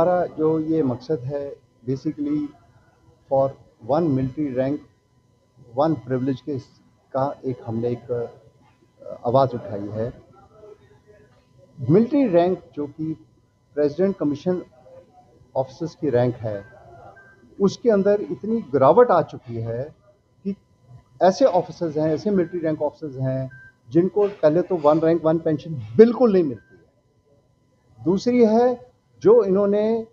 हमारा जो ये मकसद है basically for one military rank one privilege के का एक हमने एक आवाज़ उठाई है। मिलिट्री रैंक जो कि प्रेसिडेंट कमीशन ऑफिसर्स की रैंक है, उसके अंदर इतनी गिरावट आ चुकी है कि ऐसे ऑफिसर्स हैं, ऐसे मिलिट्री रैंक ऑफिसर्स हैं जिनको पहले तो वन रैंक वन पेंशन बिल्कुल नहीं मिलती है। दूसरी है जो इन्होंने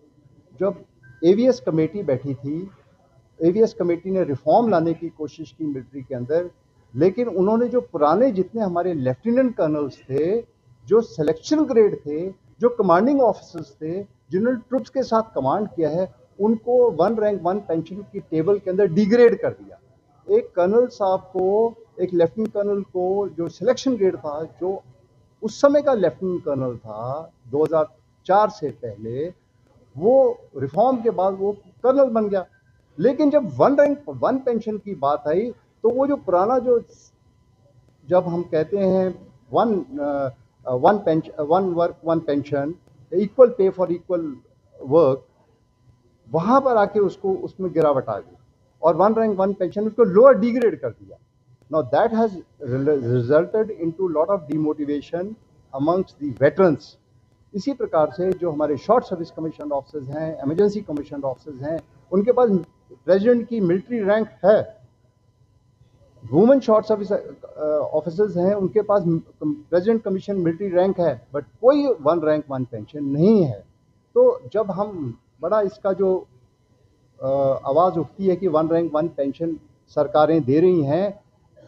जब एवीएस कमेटी बैठी थी, एवीएस कमेटी ने रिफॉर्म लाने की कोशिश की मिलिट्री के अंदर, लेकिन उन्होंने जो पुराने जितने हमारे लेफ्टिनेंट कर्नल्स थे, जो सिलेक्शन ग्रेड थे, जो कमांडिंग ऑफिसर्स थे, जिन्होंने ट्रुप्स के साथ कमांड किया है, उनको वन रैंक वन पेंशन की टेबल के अंदर डिग्रेड कर दिया। एक कर्नल साहब को, एक लेफ्टिनेंट कर्नल को जो सिलेक्शन ग्रेड था, जो उस समय का लेफ्टिनेंट कर्नल था 2004 से पहले, वो रिफॉर्म के बाद वो कर्नल बन गया। लेकिन जब वन रैंक वन पेंशन की बात आई तो वो जो पुराना जो जब हम कहते हैं one work one pension, equal pay for equal work, वहां पर आके उसको उसमें गिरावट आ गई और वन रैंक वन पेंशन उसको लोअर डिग्रेड कर दिया। Now that has resulted into lot of demotivation amongst the veterans. इसी प्रकार से जो हमारे शॉर्ट सर्विस कमीशन ऑफिसर्स हैं, इमरजेंसी कमीशन ऑफिसर्स हैं, उनके पास प्रेसिडेंट की मिलिट्री रैंक है। वुमेन शॉर्ट सर्विस ऑफिसर्स हैं, उनके पास प्रेसिडेंट कमीशन मिलिट्री रैंक है, बट कोई वन रैंक वन पेंशन नहीं है। तो जब हम बड़ा इसका जो आवाज़ उठती है कि वन रैंक वन पेंशन सरकारें दे रही हैं,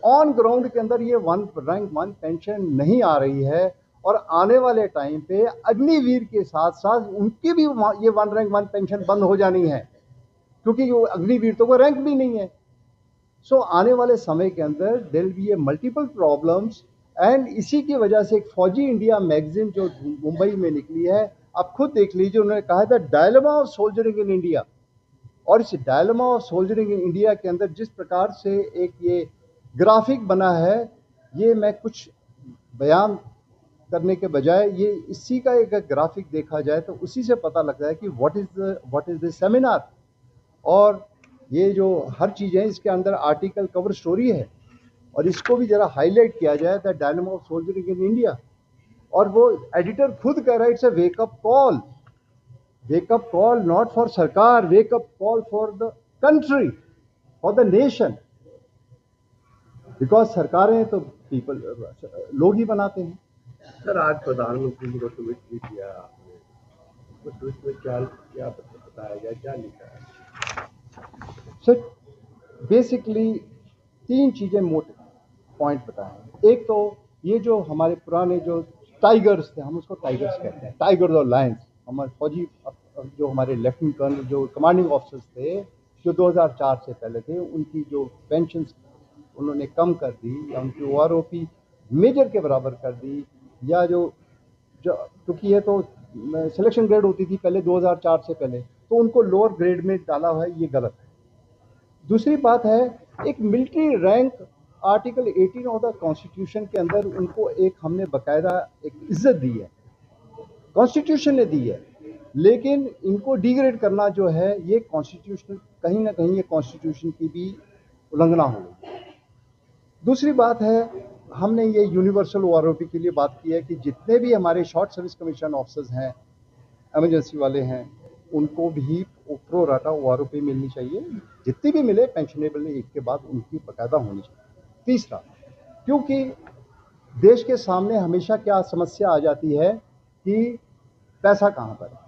ऑन ग्राउंड के अंदर ये वन रैंक वन पेंशन नहीं आ रही है और आने वाले टाइम पे अग्निवीर के साथ साथ उनकी भी ये वन रैंक वन पेंशन बंद हो जानी है, क्योंकि वो अग्निवीर तो वो रैंक भी नहीं है। सो आने वाले समय के अंदर there will be a multiple problems. And इसी की वजह से एक फौजी इंडिया मैगजीन जो मुंबई में निकली है, आप खुद देख लीजिए, उन्होंने कहा था dilemma of soldiering in India. और इस dilemma of soldiering in India के अंदर जिस प्रकार से एक ये ग्राफिक बना है, ये मैं कुछ बयान करने के बजाय ये इसी का एक ग्राफिक देखा जाए तो उसी से पता लगता है कि व्हाट इज द सेमिनार। और ये जो हर चीज़ है इसके अंदर आर्टिकल कवर स्टोरी है, और इसको भी ज़रा हाईलाइट किया जाए the dilemma of soldiering in India. और वो एडिटर खुद कह रहा है it's a wake up call not for सरकार, wake up call for the country, for the nation, because सरकारें तो पीपल लोग ही बनाते हैं। सर, आज प्रधानमंत्री जी को ट्वीट भी किया आपने, तो ट्वीट में क्या बताया गया, क्या लिखा है? सर बेसिकली तीन चीज़ें मोटे पॉइंट बताएं। एक तो ये जो हमारे पुराने जो टाइगर्स थे, हम उसको टाइगर्स कहते हैं, टाइगर्स और लायंस, हमारे फौजी जो हमारे लेफ्टिनेंट कर्नल जो कमांडिंग ऑफिसर्स थे जो 2004 से पहले थे, उनकी जो पेंशन उन्होंने कम कर दी या उनकी OROP मेजर के बराबर कर दी, या जो क्योंकि ये तो सिलेक्शन ग्रेड होती थी पहले 2004 से पहले, तो उनको लोअर ग्रेड में डाला हुआ है, ये गलत है। दूसरी बात है, एक military rank article 18 of the constitution के अंदर उनको एक हमने बकायदा एक इज्जत दी है, कॉन्स्टिट्यूशन ने दी है, लेकिन इनको डिग्रेड करना जो है ये कॉन्स्टिट्यूशन कहीं ना कहीं ये कॉन्स्टिट्यूशन की भी उल्लंघना हो गई। दूसरी बात है, हमने ये यूनिवर्सल OROP के लिए बात की है कि जितने भी हमारे शॉर्ट सर्विस कमीशन ऑफिसर्स हैं, इमरजेंसी वाले हैं, उनको भी प्रो राटा OROP मिलनी चाहिए, जितनी भी मिले पेंशनेबल एक के बाद उनकी बाकायदा होनी चाहिए। तीसरा, क्योंकि देश के सामने हमेशा क्या समस्या आ जाती है कि पैसा कहाँ पर है,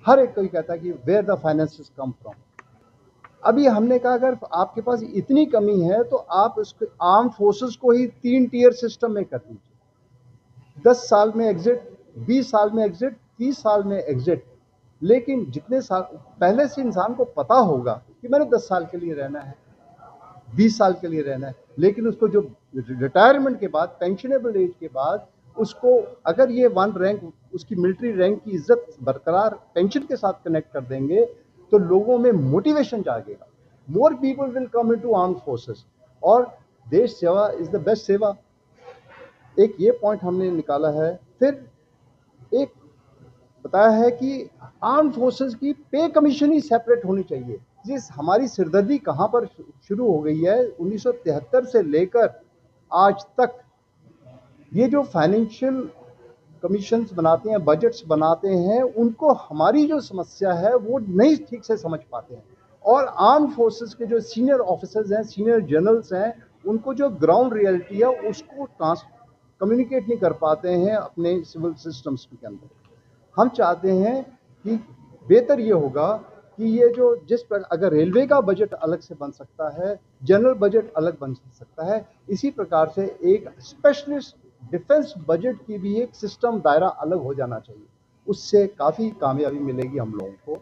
हर एक कोई कहता है कि where the finances come from. अभी हमने कहा अगर आपके पास इतनी कमी है तो आप उसको आर्म फोर्सेस को ही 3 टियर सिस्टम में कर दीजिए, 10 साल में एग्जिट, 20 साल में एग्जिट, 30 साल में एग्जिट। लेकिन जितने साल पहले से इंसान को पता होगा कि मैंने 10 साल के लिए रहना है, 20 साल के लिए रहना है, लेकिन उसको जो रिटायरमेंट के बाद, पेंशनेबल एज के बाद, उसको अगर ये वन रैंक उसकी मिलिट्री रैंक की इज्जत बरकरार पेंशन के साथ कनेक्ट कर देंगे तो लोगों में मोटिवेशन जागेगा, more people will come into arm forces, और देश सेवा इज द बेस्ट सेवा। एक ये पॉइंट हमने निकाला है। फिर एक बताया है कि आर्म फोर्सेस की पे कमीशन ही सेपरेट होनी चाहिए। जिस हमारी सिरदर्दी कहाँ पर शुरू हो गई है, 1973 से लेकर आज तक ये जो फाइनेंशियल कमीशंस बनाते हैं, बजट्स बनाते हैं, उनको हमारी जो समस्या है वो नहीं ठीक से समझ पाते हैं। और आर्म फोर्सेस के जो सीनियर ऑफिसर्स हैं, सीनियर जनरल्स हैं, उनको जो ग्राउंड रियलिटी है उसको कम्युनिकेट नहीं कर पाते हैं अपने सिविल सिस्टम्स के अंदर। हम चाहते हैं कि बेहतर ये होगा कि ये जो जिस पर अगर रेलवे का बजट अलग से बन सकता है, जनरल बजट अलग बन सकता है, इसी प्रकार से एक स्पेशलिस्ट डिफेंस बजट की भी एक सिस्टम दायरा अलग हो जाना चाहिए। उससे काफ़ी कामयाबी मिलेगी हम लोगों को।